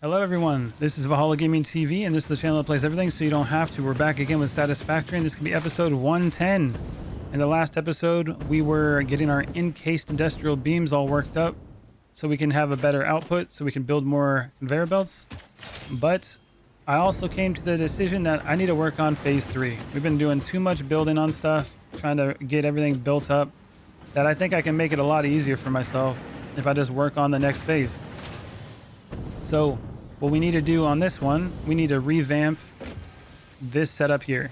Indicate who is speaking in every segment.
Speaker 1: Hello everyone, this is Valhallagamingtv and this is the channel that plays everything so you don't have to. We're back again with Satisfactory and this can be episode 110. In the last episode, we were getting our encased industrial beams all worked up so we can have a better output, so we can build more conveyor belts. But I also came to the decision that I need to work on phase 3. We've been doing too much building on stuff, trying to get everything built up, that I think I can make it a lot easier for myself if I just work on the next phase. So what we need to do on this one, we need to revamp this setup here.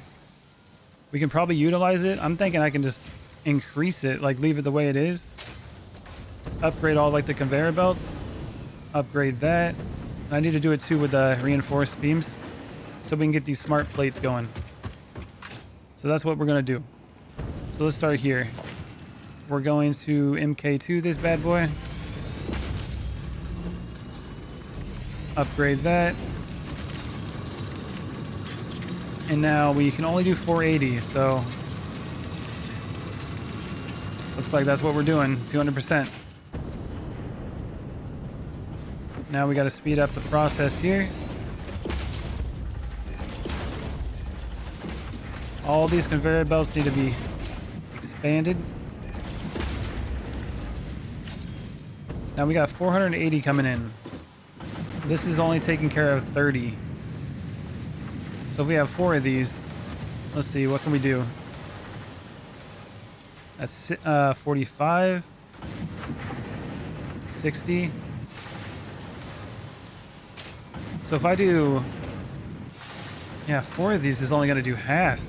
Speaker 1: We can probably utilize it. I'm thinking I can just increase it, like leave it the way it is. Upgrade all like the conveyor belts. Upgrade that. And I need to do it too with the reinforced beams so we can get these smart plates going. So that's what we're going to do. So let's start here. We're going to MK2 this bad boy. Upgrade that. And now we can only do 480, so looks like that's what we're doing, 200%. Now we got to speed up the process here. All these conveyor belts need to be expanded. Now we got 480 coming in. This is only taking care of 30. So if we have 4 of these, let's see, what can we do? That's 45, 60. So if I do, 4 of these is only going to do half.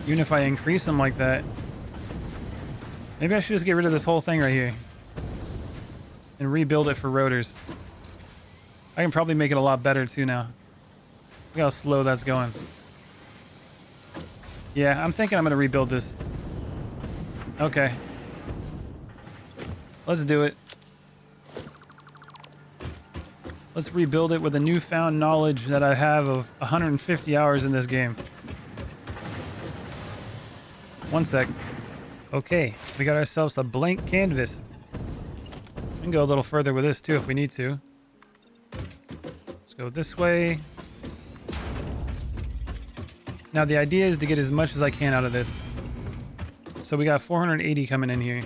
Speaker 1: Even if I increase them like that. Maybe I should just get rid of this whole thing right here and rebuild it for rotors. I can probably make it a lot better too now. Look how slow that's going. Yeah, I'm thinking I'm gonna rebuild this. Okay. Let's do it. Let's rebuild it with the newfound knowledge that I have of 150 hours in this game. One sec. Okay, we got ourselves a blank canvas. We can go a little further with this too if we need to. Let's go this way. Now the idea is to get as much as I can out of this. So we got 480 coming in here.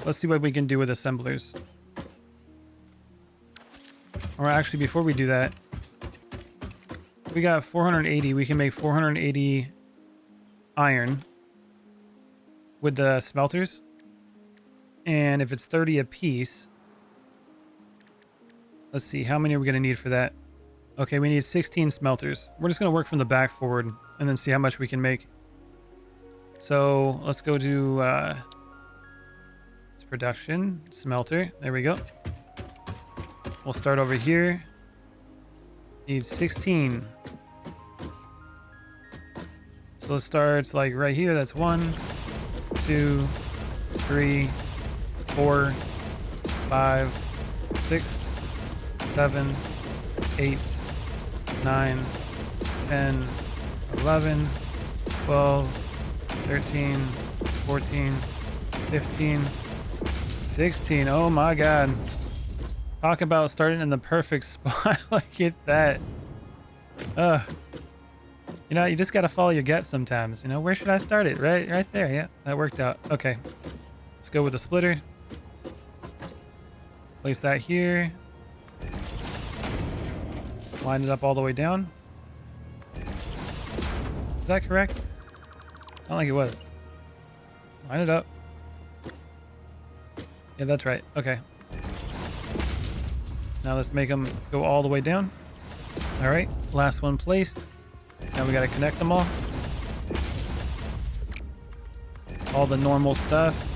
Speaker 1: Let's see what we can do with assemblers. Or actually, before we do that, we got 480. We can make 480 iron with the smelters. And if it's 30 a piece, let's see, how many are we going to need for that? Okay, we need 16 smelters. We're just going to work from the back forward and then see how much we can make. So let's go to it's production, smelter. There we go. We'll start over here. Need 16. So let's start like right here. That's 1, 2, 3, 4, 5, 6, 7, 8, 9, 10, 11, 12, 13, 14, 15, 16. Oh my God. Talk about starting in the perfect spot. Look at that. You know, you just got to follow your gut sometimes. You know, where should I start it? Right there. Yeah, that worked out. Okay. Let's go with the splitter. Place that here. Line it up all the way down. Is that correct? I don't think it was. Line it up. Yeah, that's right. Okay. Now let's make them go all the way down. All right, last one placed. Now we got to connect them all. All the normal stuff.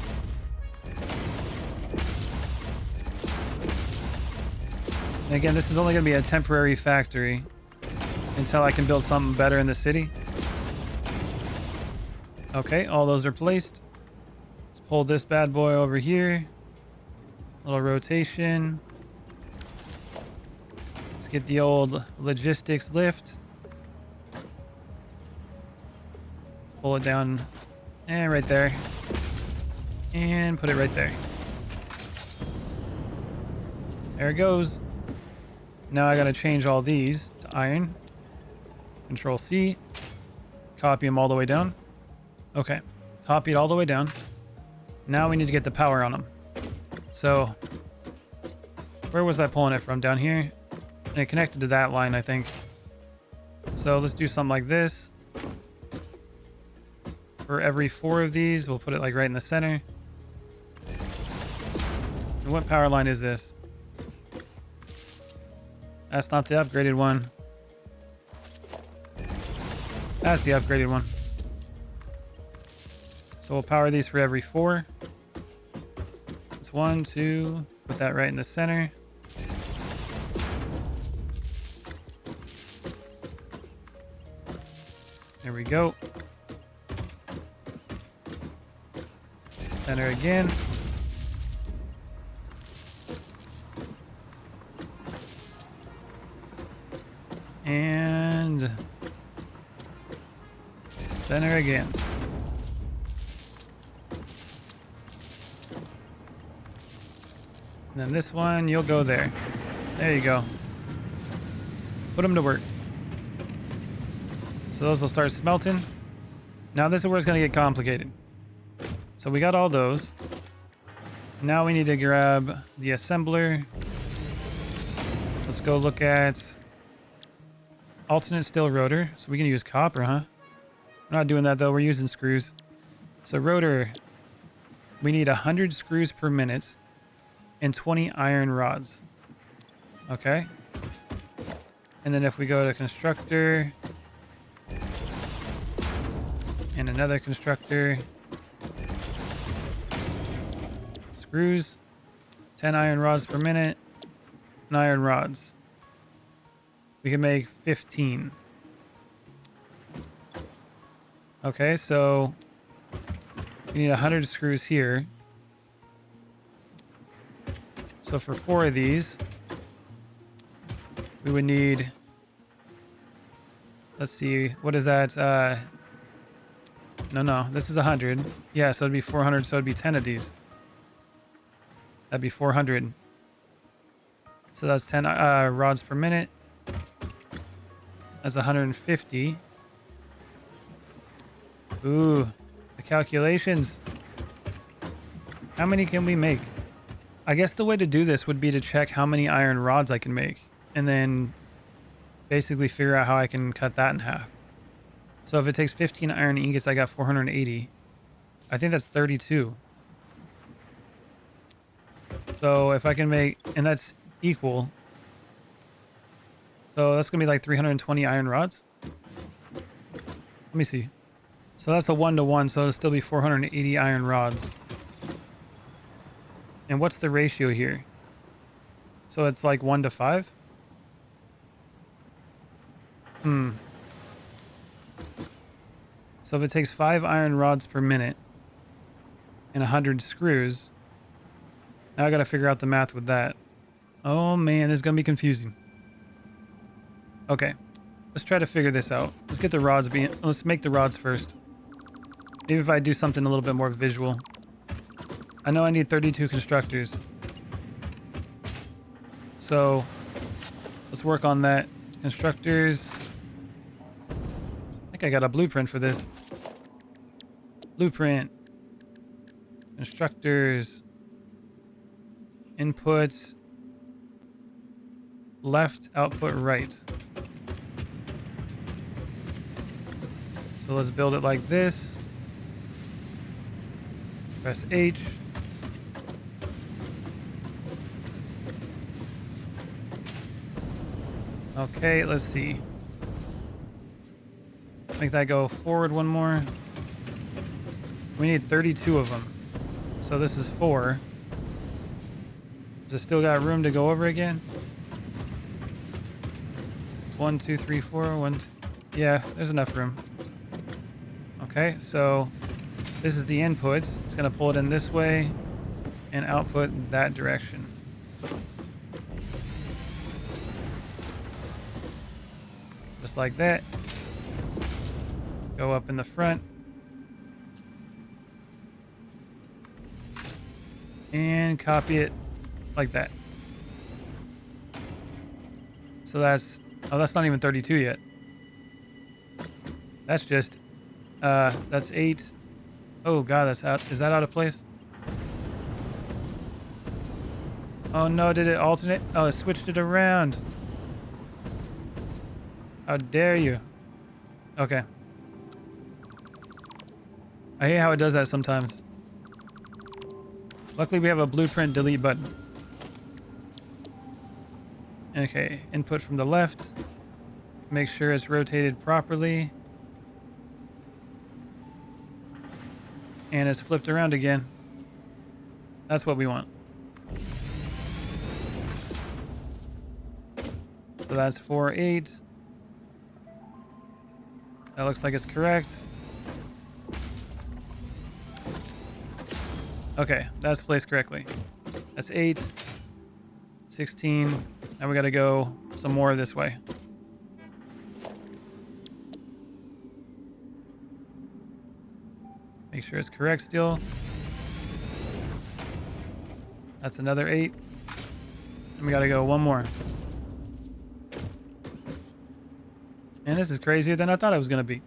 Speaker 1: And again, this is only going to be a temporary factory until I can build something better in the city. Okay, all those are placed. Let's pull this bad boy over here. Little rotation. Let's get the old logistics lift. Pull it down and right there. And put it right there. There it goes. Now I got to change all these to iron. Control C. Copy them all the way down. Okay. Copy it all the way down. Now we need to get the power on them. So, where was I pulling it from? Down here? And it connected to that line, I think. So let's do something like this. For every 4 of these, we'll put it like right in the center. And what power line is this? That's not the upgraded one. That's the upgraded one. So we'll power these for every 4. It's 1, 2. Put that right in the center. There we go. Center again. And center again. And then this one, you'll go there. There you go. Put them to work. So those will start smelting. Now this is where it's going to get complicated. So we got all those. Now we need to grab the assembler. Let's go look at alternate steel rotor. So we can use copper, huh? We're not doing that though. We're using screws. So rotor, we need 100 screws per minute and 20 iron rods. Okay. And then if we go to constructor and another constructor, screws, 10 iron rods per minute, and iron rods. We can make 15. Okay, so we need 100 screws here. So for 4 of these, we would need, let's see, what is that? No, this is 100. Yeah, so it'd be 400, so it'd be 10 of these. That'd be 400. So that's 10 rods per minute. That's 150. Ooh, the calculations. How many can we make? I guess the way to do this would be to check how many iron rods I can make. And then basically figure out how I can cut that in half. So if it takes 15 iron ingots, I got 480. I think that's 32. So if I can make, and that's equal. So that's going to be like 320 iron rods. Let me see. So that's a 1-to-1, so it'll still be 480 iron rods. And what's the ratio here? So it's like 1-to-5? So if it takes 5 iron rods per minute and 100 screws, now I got to figure out the math with that. Oh man, this is going to be confusing. Okay, let's try to figure this out. Let's get the rods let's make the rods first. Maybe if I do something a little bit more visual. I know I need 32 constructors. So let's work on that. Constructors. I think I got a blueprint for this. Blueprint. Constructors. Inputs. Left, output, right. So let's build it like this. Press H. Okay, let's see. Make that go forward one more. We need 32 of them. So this is 4. Does it still got room to go over again? 1, 2, 3, 4. 1, 2. Yeah, there's enough room. Okay, so this is the input. It's going to pull it in this way and output that direction. Just like that. Go up in the front. And copy it like that. So that's, oh, that's not even 32 yet. That's just, that's 8. Oh God, that's out. Is that out of place? Oh no, did it alternate? Oh, it switched it around. How dare you? Okay. I hate how it does that sometimes. Luckily we have a blueprint delete button. Okay, input from the left. Make sure it's rotated properly. And it's flipped around again. That's what we want. So that's 4, 8. That looks like it's correct. Okay, that's placed correctly. That's 8, 16. Now we gotta go some more this way. Make sure it's correct still. That's another 8. And we gotta go one more. And this is crazier than I thought it was gonna be.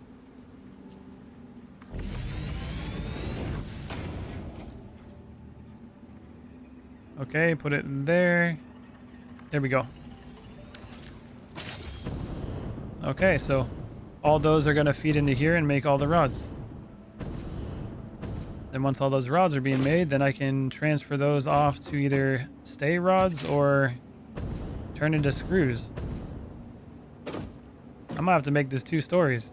Speaker 1: Okay, put it in there. There we go. Okay, so all those are gonna feed into here and make all the rods. Then once all those rods are being made, then I can transfer those off to either stay rods or turn into screws. I'm gonna have to make this 2 stories.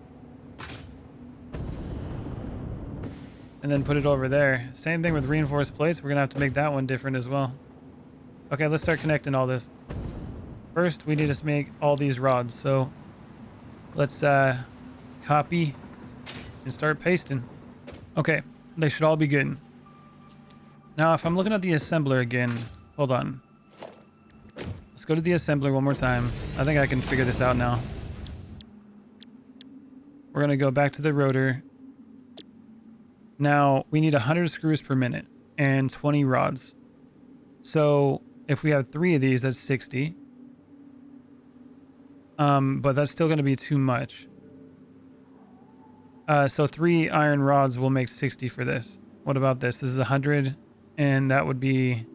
Speaker 1: And then put it over there. Same thing with reinforced plates. We're gonna have to make that one different as well. Okay, let's start connecting all this. First, we need to make all these rods. So let's copy and start pasting. Okay, they should all be good. Now, if I'm looking at the assembler again, hold on. Let's go to the assembler one more time. I think I can figure this out now. We're gonna go back to the rotor. Now, we need 100 screws per minute and 20 rods. So if we have 3 of these, that's 60. But that's still going to be too much. So 3 iron rods will make 60 for this. What about this? This is 100, and that would be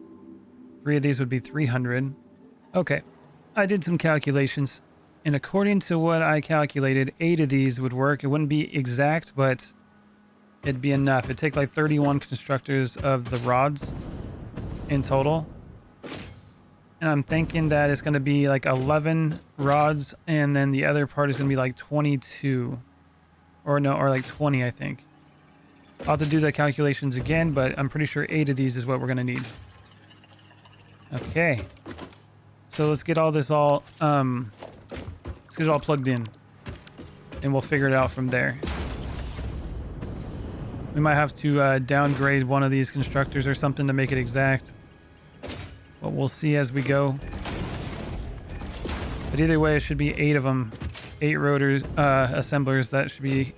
Speaker 1: 3 of these would be 300. Okay, I did some calculations, and according to what I calculated, 8 of these would work. It wouldn't be exact, but it'd be enough. It'd take like 31 constructors of the rods in total. And I'm thinking that it's going to be like 11 rods, and then the other part is going to be like 22. Or no, or like 20, I think. I'll have to do the calculations again, but I'm pretty sure 8 of these is what we're going to need. Okay. So let's get all this all, let's get it all plugged in. And we'll figure it out from there. We might have to downgrade one of these constructors or something to make it exact. But we'll see as we go. But either way, it should be 8 of them. 8 rotors, assemblers that should be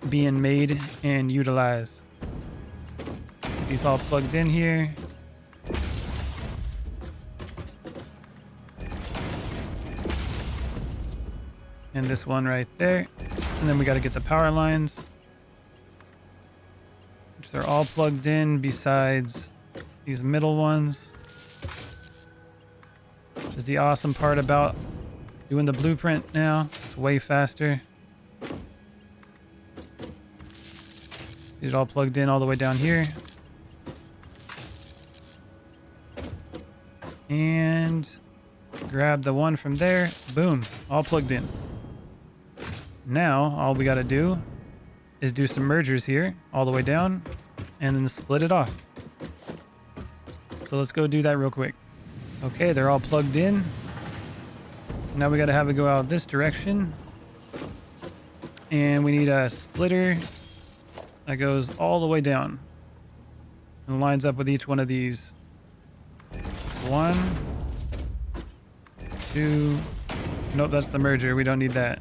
Speaker 1: being made and utilized. Get these all plugged in here. And this one right there. And then we got to get the power lines, which they're all plugged in besides these middle ones. Which is the awesome part about doing the blueprint now. It's way faster. Get it all plugged in all the way down here. And grab the one from there. Boom. All plugged in. Now, all we got to do is do some mergers here all the way down and then split it off. So let's go do that real quick. Okay, they're all plugged in. Now we got to have it go out this direction. And we need a splitter that goes all the way down and lines up with each one of these. 1, 2. Nope, that's the merger. We don't need that.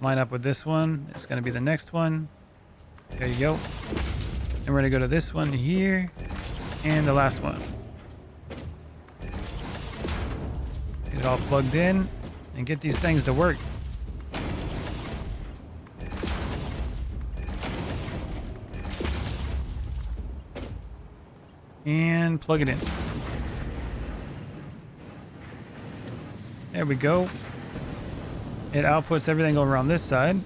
Speaker 1: Line up with this one. It's going to be the next one. There you go. And we're going to go to this one here and the last one. Get it all plugged in and get these things to work. And plug it in. There we go. It outputs everything over on this side.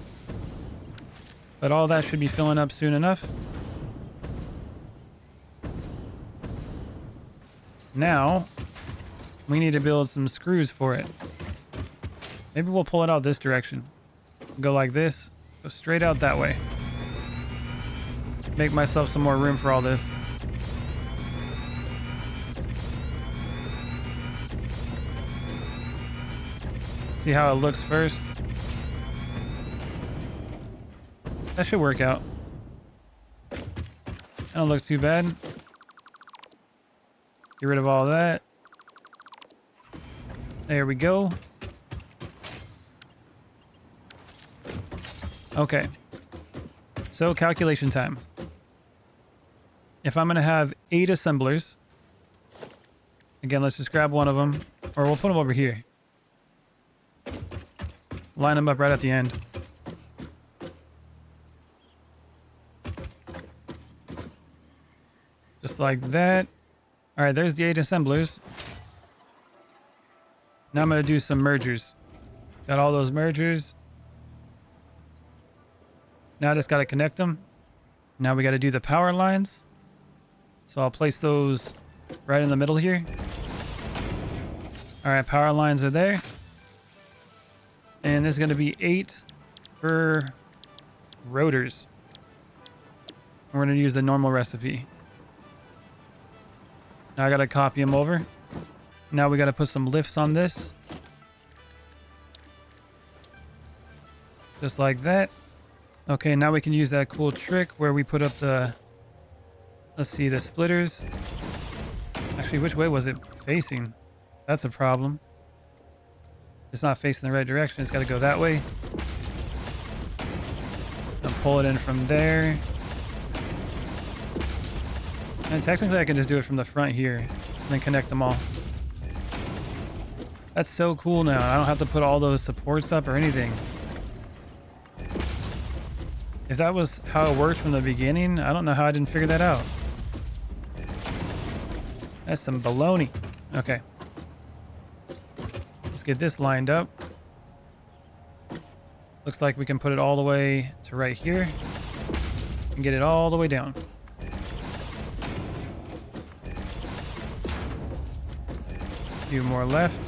Speaker 1: But all that should be filling up soon enough. Now, we need to build some screws for it. Maybe we'll pull it out this direction. Go like this. Go straight out that way. Make myself some more room for all this. See how it looks first. That should work out. That don't look too bad. Get rid of all that. There we go. Okay. So calculation time. If I'm going to have 8 assemblers. Again, let's just grab one of them. Or we'll put them over here. Line them up right at the end. Just like that. All right, there's the 8 assemblers. Now I'm going to do some mergers. Got all those mergers. Now I just got to connect them. Now we got to do the power lines. So I'll place those right in the middle here. All right, power lines are there. And there's going to be 8 per rotors. We're going to use the normal recipe. Now I got to copy them over. Now we got to put some lifts on this. Just like that. Okay, now we can use that cool trick where we put up the, let's see, the splitters. Actually, which way was it facing? That's a problem. It's not facing the right direction. It's got to go that way. And pull it in from there. And technically I can just do it from the front here and then connect them all. That's so cool now. I don't have to put all those supports up or anything. If that was how it worked from the beginning, I don't know how I didn't figure that out. That's some baloney. Okay. Let's get this lined up. Looks like we can put it all the way to right here and get it all the way down. A few more left.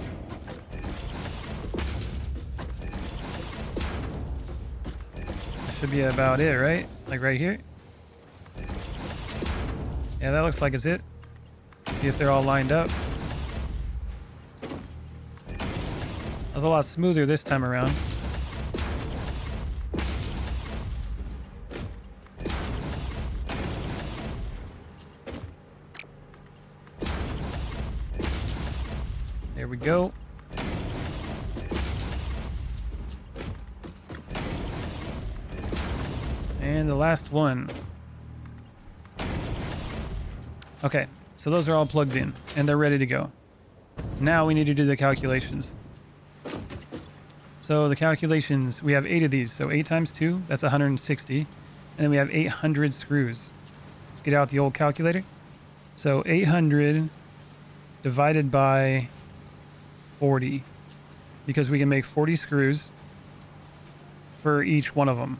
Speaker 1: That should be about it, right? Like right here. Yeah, that looks like it's it. See if they're all lined up. That was a lot smoother this time around. There we go. And the last one. Okay, so those are all plugged in and they're ready to go. Now we need to do the calculations. So the calculations, we have 8 of these. So 8 times 2, that's 160. And then we have 800 screws. Let's get out the old calculator. So 800 divided by 40, because we can make 40 screws for each one of them.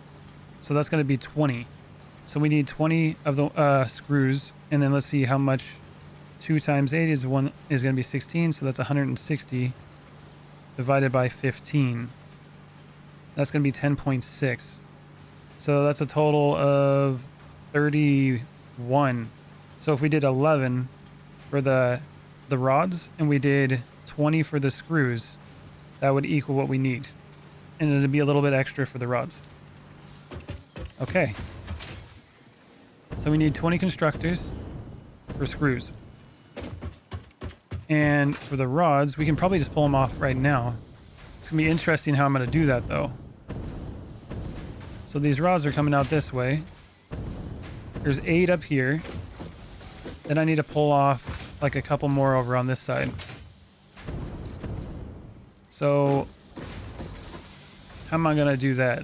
Speaker 1: So that's going to be 20. So we need 20 of the screws, and then let's see how much 2 times 8 is going to be 16. So that's 160 divided by 15. That's going to be 10.6. So that's a total of 31. So if we did 11 for the rods and we did 20 for the screws, that would equal what we need. And it'd be a little bit extra for the rods. Okay. So we need 20 constructors for screws. And for the rods, we can probably just pull them off right now. It's going to be interesting how I'm going to do that though. So these rods are coming out this way. There's 8 up here. Then I need to pull off like a couple more over on this side. So how am I going to do that?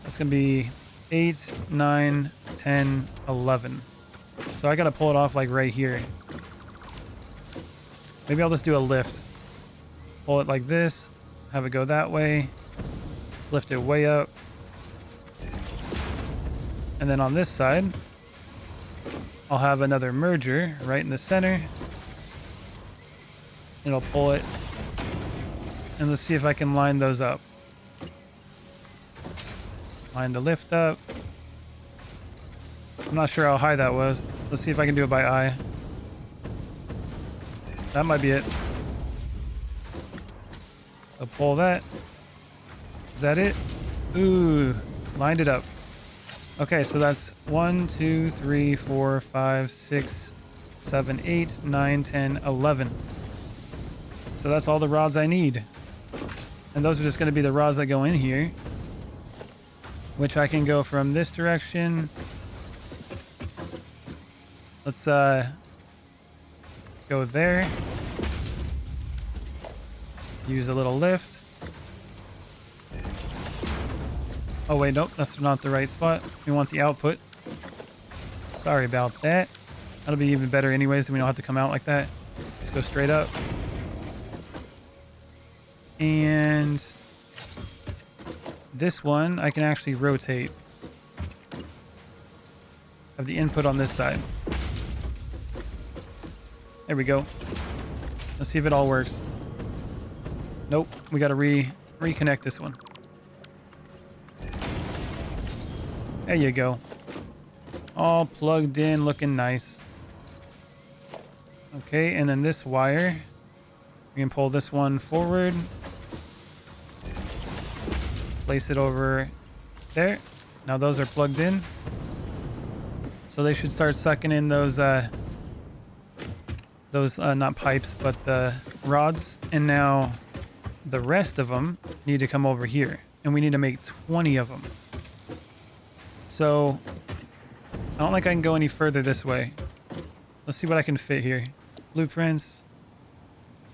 Speaker 1: That's going to be 8, 9, 10, 11. So I got to pull it off like right here. Maybe I'll just do a lift. Pull it like this. Have it go that way. Let's lift it way up. And then on this side, I'll have another merger right in the center. It'll pull it. And let's see if I can line those up. Line the lift up. I'm not sure how high that was. Let's see if I can do it by eye. That might be it. So pull that. Is that it? Ooh, lined it up. Okay, so that's 1, 2, 3, 4, 5, 6, 7, 8, 9, 10, 11. So that's all the rods I need. And those are just going to be the rods that go in here, which I can go from this direction. Let's go there. Use a little lift. Oh wait, nope, that's not the right spot. We want the output. Sorry about that. That'll be even better anyways, then we don't have to come out like that. Let's go straight up. And this one I can actually rotate. Have the input on this side. There we go. Let's see if it all works. Nope, we gotta reconnect this one. There you go. All plugged in, looking nice. Okay, and then this wire, we can pull this one forward. Place it over there. Now those are plugged in. So they should start sucking in those not pipes, but the rods. And now the rest of them need to come over here. And we need to make 20 of them. So I don't think I can go any further this way. Let's see what I can fit here. Blueprints.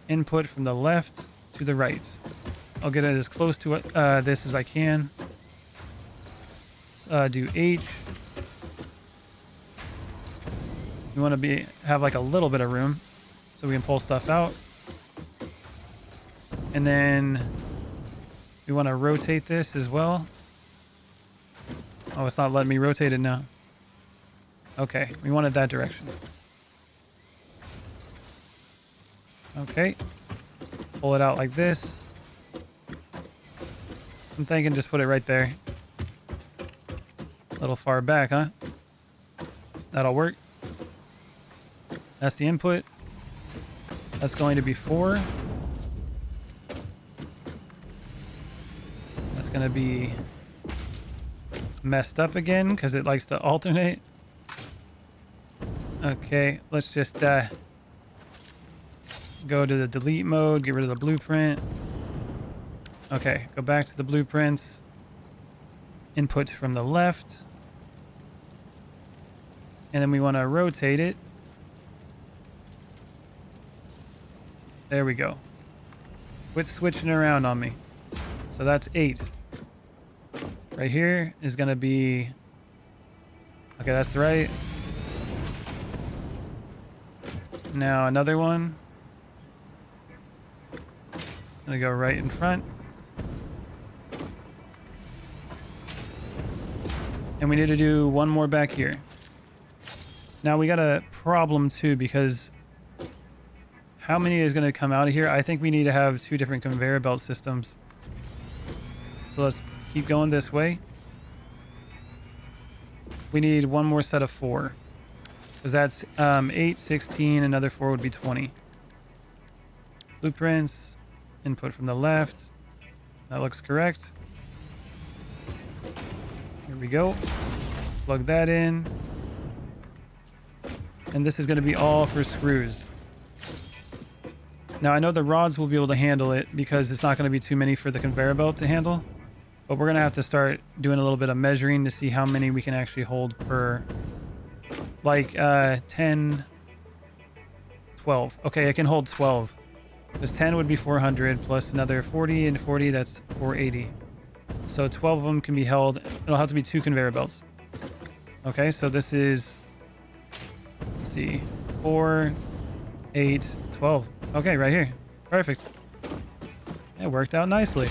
Speaker 1: Input from the left to the right. I'll get it as close to this as I can. Do H. We want to have like a little bit of room so we can pull stuff out. And then we want to rotate this as well. Oh, it's not letting me rotate it now. Okay, we wanted that direction. Okay. Pull it out like this. I'm thinking just put it right there. A little far back, huh? That'll work. That's the input. That's going to be 4. That's going to be messed up again because it likes to alternate. Okay, let's just go to the delete mode, get rid of the blueprint. Okay, go back to the blueprints. Input from the left. And then we want to rotate it. There we go. Quit switching around on me. So that's 8. Right here is going to be... Okay, that's the right. Now another one. Gonna go right in front. And we need to do one more back here. Now we got a problem too, because how many is going to come out of here? I think we need to have 2 different conveyor belt systems. So let's keep going this way. We need one more set of 4. Because that's 8, 16, another 4 would be 20. Blueprints, input from the left. That looks correct. Here we go. Plug that in. And this is going to be all for screws. Now I know the rods will be able to handle it because it's not going to be too many for the conveyor belt to handle. But we're going to have to start doing a little bit of measuring to see how many we can actually hold per... Like 10, 12. Okay, I can hold 12. This 10 would be 400 plus another 40 and 40, that's 480. So 12 of them can be held. It'll have to be 2 conveyor belts. Okay, so this is, let's see, 4, 8, 12. Okay, right here. Perfect. It worked out nicely.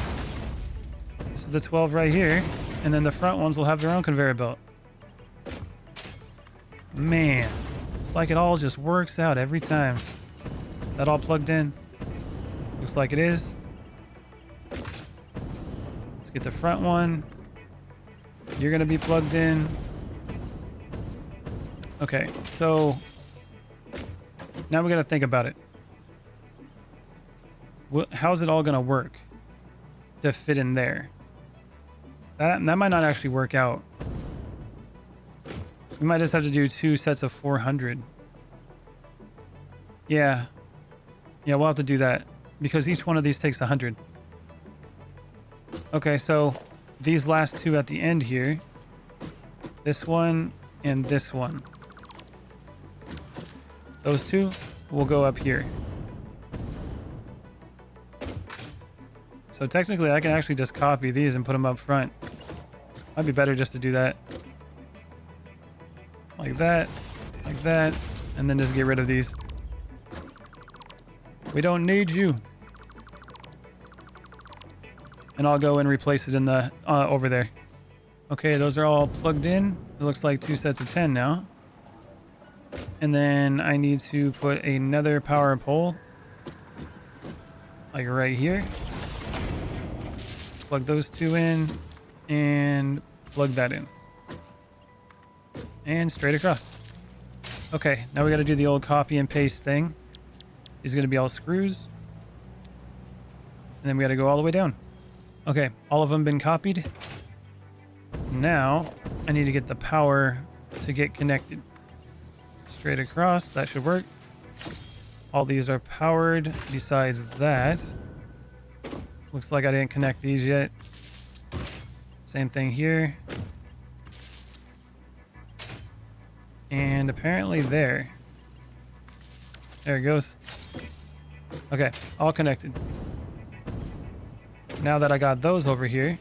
Speaker 1: This is the 12 right here. And then the front ones will have their own conveyor belt. Man, it's like it all just works out every time. That all plugged in? Looks like it is. Let's get the front one. You're going to be plugged in. Okay, so now we got to think about it. How's it all going to work to fit in there? That might not actually work out. We might just have to do 2 sets of 400. Yeah, we'll have to do that because each one of these takes 100. Okay, so these last 2 at the end here, this one and this one, those 2 will go up here. So technically I can actually just copy these and put them up front. Might be better just to do that. Like that, and then just get rid of these. We don't need you. And I'll go and replace it in the, over there. Okay, those are all plugged in. It looks like 2 sets of 10 now. And then I need to put another power pole. Like right here. Plug those 2 in. And plug that in. And straight across. Okay, now we got to do the old copy and paste thing. These are going to be all screws. And then we got to go all the way down. Okay, all of them been copied. Now, I need to get the power to get connected. Straight across, that should work. All these are powered besides that. Looks like I didn't connect these yet. Same thing here. And apparently there. There it goes. Okay, all connected. Now that I got those over here,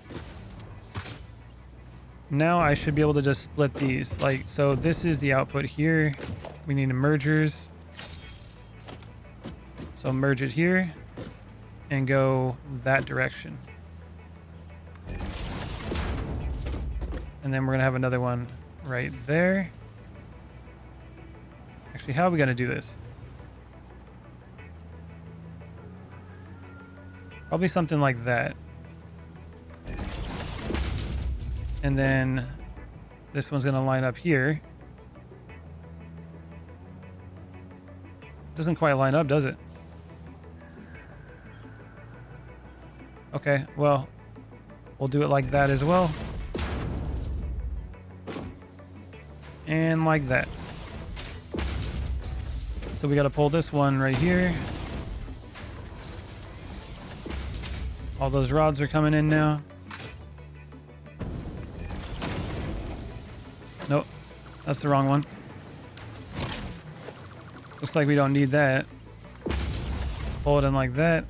Speaker 1: now I should be able to just split these. Like, so this is the output here. We need mergers. So merge it here and go that direction. And then we're gonna have another one right there. Actually, how are we gonna do this? Probably something like that. And then this one's gonna line up here. Doesn't quite line up, does it? Okay, well, we'll do it like that as well. And like that. So we gotta pull this one right here. All those rods are coming in now. Nope, that's the wrong one. Looks like we don't need that. Pull it in like that.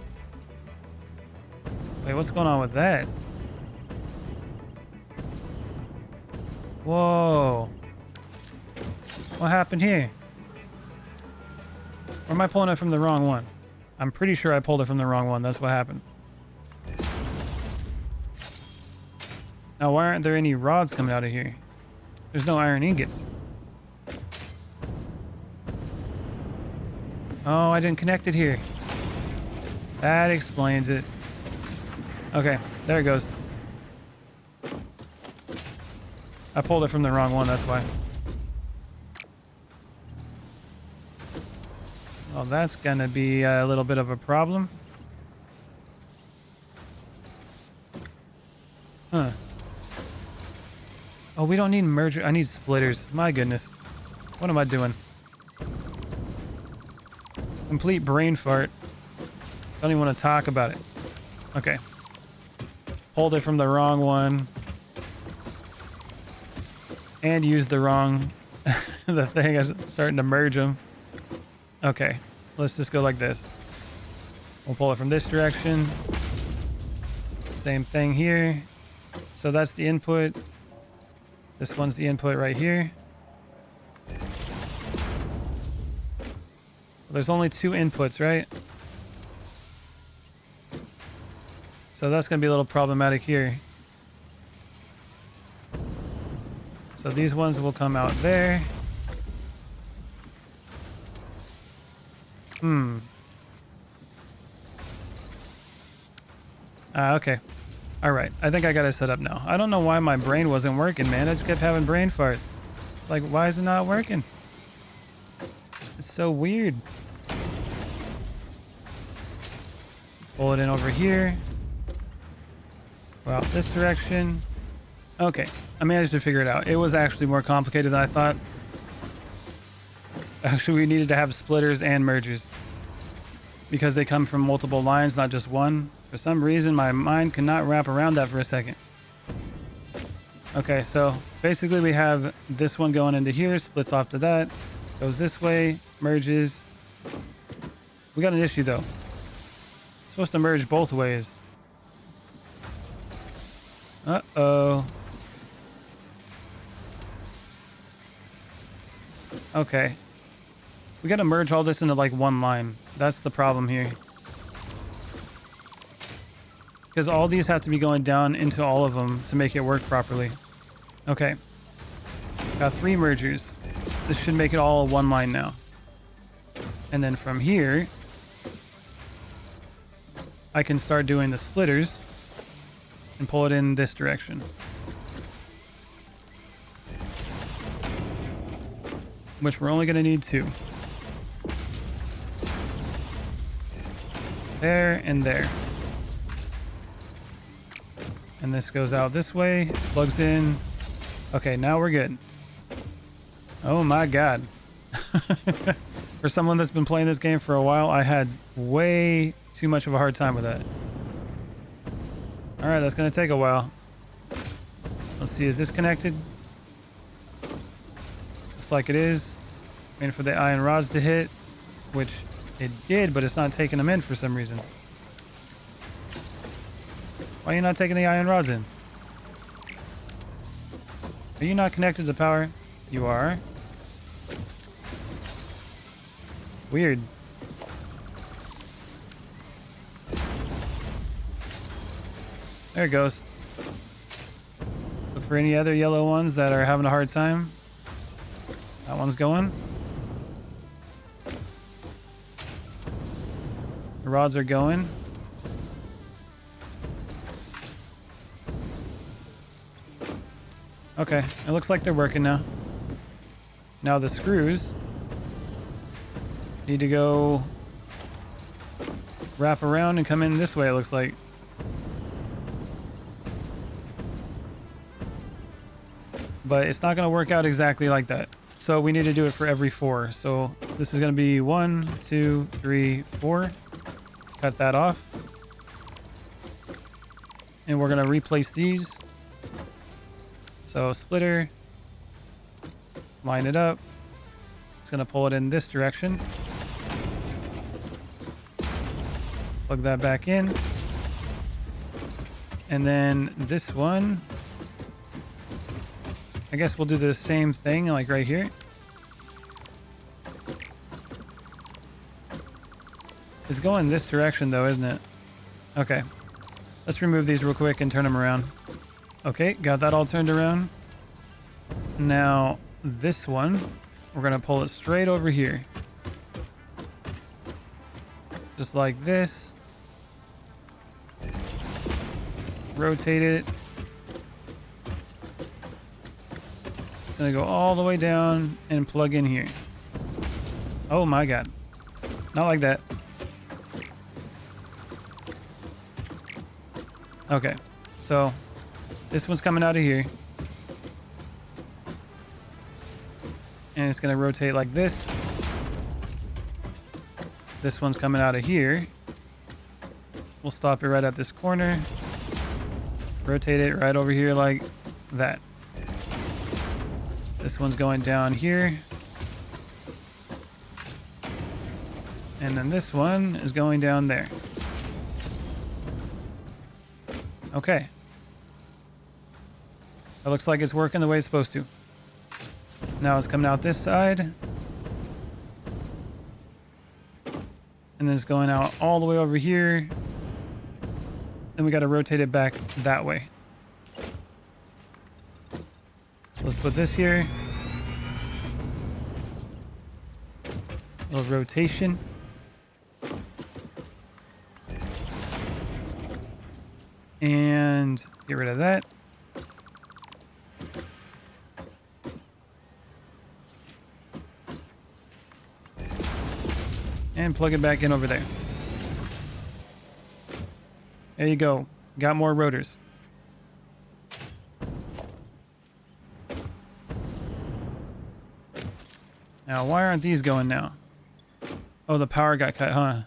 Speaker 1: Wait, what's going on with that? Whoa. What happened here? Or am I pulling it from the wrong one? I'm pretty sure I pulled it from the wrong one. That's what happened. Now, why aren't there any rods coming out of here? There's no iron ingots. Oh, I didn't connect it here. That explains it. Okay, there it goes. I pulled it from the wrong one, that's why. Well, that's gonna be a little bit of a problem. Huh. Oh, we don't need merger. I need splitters. My goodness. What am I doing? Complete brain fart. Don't even want to talk about it. Okay. Pulled it from the wrong one. And used the wrong... the thing is starting to merge them. Okay. Let's just go like this. We'll pull it from this direction. Same thing here. So that's the input. This one's the input right here. There's only 2 inputs, right? So that's going to be a little problematic here. So these ones will come out there. Okay. All right. I think I got it set up now. I don't know why my brain wasn't working, man. I just kept having brain farts. It's like, why is it not working? It's so weird. Pull it in over here. Go out this direction. Okay. I managed to figure it out. It was actually more complicated than I thought. Actually, we needed to have splitters and mergers because they come from multiple lines, not just one. For some reason, my mind could not wrap around that for a second. Okay, so basically we have this one going into here, splits off to that, goes this way, merges. We got an issue though. It's supposed to merge both ways. Uh-oh. Okay. We gotta merge all this into like one line. That's the problem here. Because all these have to be going down into all of them to make it work properly. Okay. Got 3 mergers. This should make it all one line now. And then from here, I can start doing the splitters and pull it in this direction. Which we're only going to need 2. There and there. And this goes out this way, plugs in. Okay, now we're good. Oh my god. For someone that's been playing this game for a while, I had way too much of a hard time with that. Alright, that's going to take a while. Let's see, is this connected? Looks like it is. Waiting for the iron rods to hit, which it did, but it's not taking them in for some reason. Why are you not taking the iron rods in? Are you not connected to power? You are. Weird. There it goes. Look for any other yellow ones that are having a hard time. That one's going. The rods are going. Okay, it looks like they're working now. Now the screws need to go wrap around and come in this way, it looks like. But it's not going to work out exactly like that. So we need to do it for every 4. So this is going to be 1, 2, 3, 4. Cut that off. And we're going to replace these. So splitter, line it up. It's going to pull it in this direction. Plug that back in. And then this one, I guess we'll do the same thing like right here. It's going this direction though, isn't it? Okay. Let's remove these real quick and turn them around. Okay, got that all turned around. Now, this one, we're going to pull it straight over here. Just like this. Rotate it. It's going to go all the way down and plug in here. Oh my god. Not like that. Okay, so this one's coming out of here. And it's going to rotate like this. This one's coming out of here. We'll stop it right at this corner. Rotate it right over here like that. This one's going down here. And then this one is going down there. Okay. It looks like it's working the way it's supposed to. Now it's coming out this side. And then it's going out all the way over here. Then we got to rotate it back that way. So let's put this here. A little rotation. And get rid of that. And plug it back in over there. There you go. Got more rotors. Now, why aren't these going now? Oh, the power got cut, huh?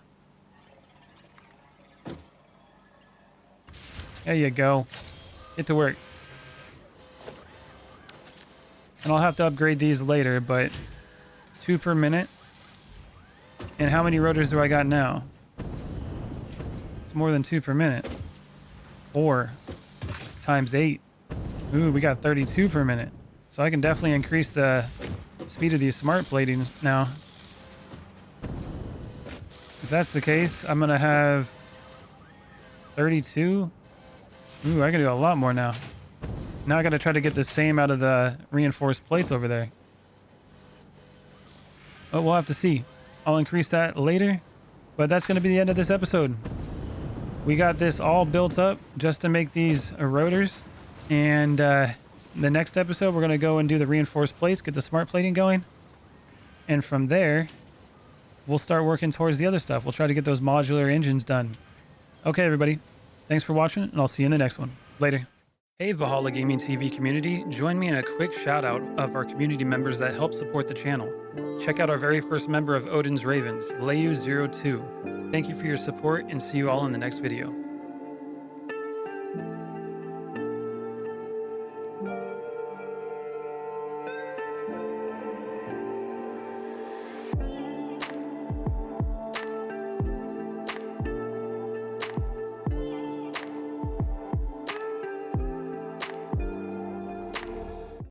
Speaker 1: There you go. Get to work. And I'll have to upgrade these later, but 2 per minute. And how many rotors do I got now? It's more than 2 per minute. 4 times 8. Ooh, we got 32 per minute. So I can definitely increase the speed of these smart plating now. If that's the case, I'm going to have 32. Ooh, I can do a lot more now. Now I got to try to get the same out of the reinforced plates over there. But we'll have to see. I'll increase that later. But that's going to be the end of this episode. We got this all built up just to make these rotors. And the next episode, we're going to go and do the reinforced plates, get the smart plating going. And from there, we'll start working towards the other stuff. We'll try to get those modular engines done. Okay, everybody. Thanks for watching, and I'll see you in the next one. Later. Hey, Valhalla Gaming TV community. Join me in a quick shout out of our community members that help support the channel. Check out our very first member of Odin's Ravens, Leyu02. Thank you for your support, and see you all in the next video.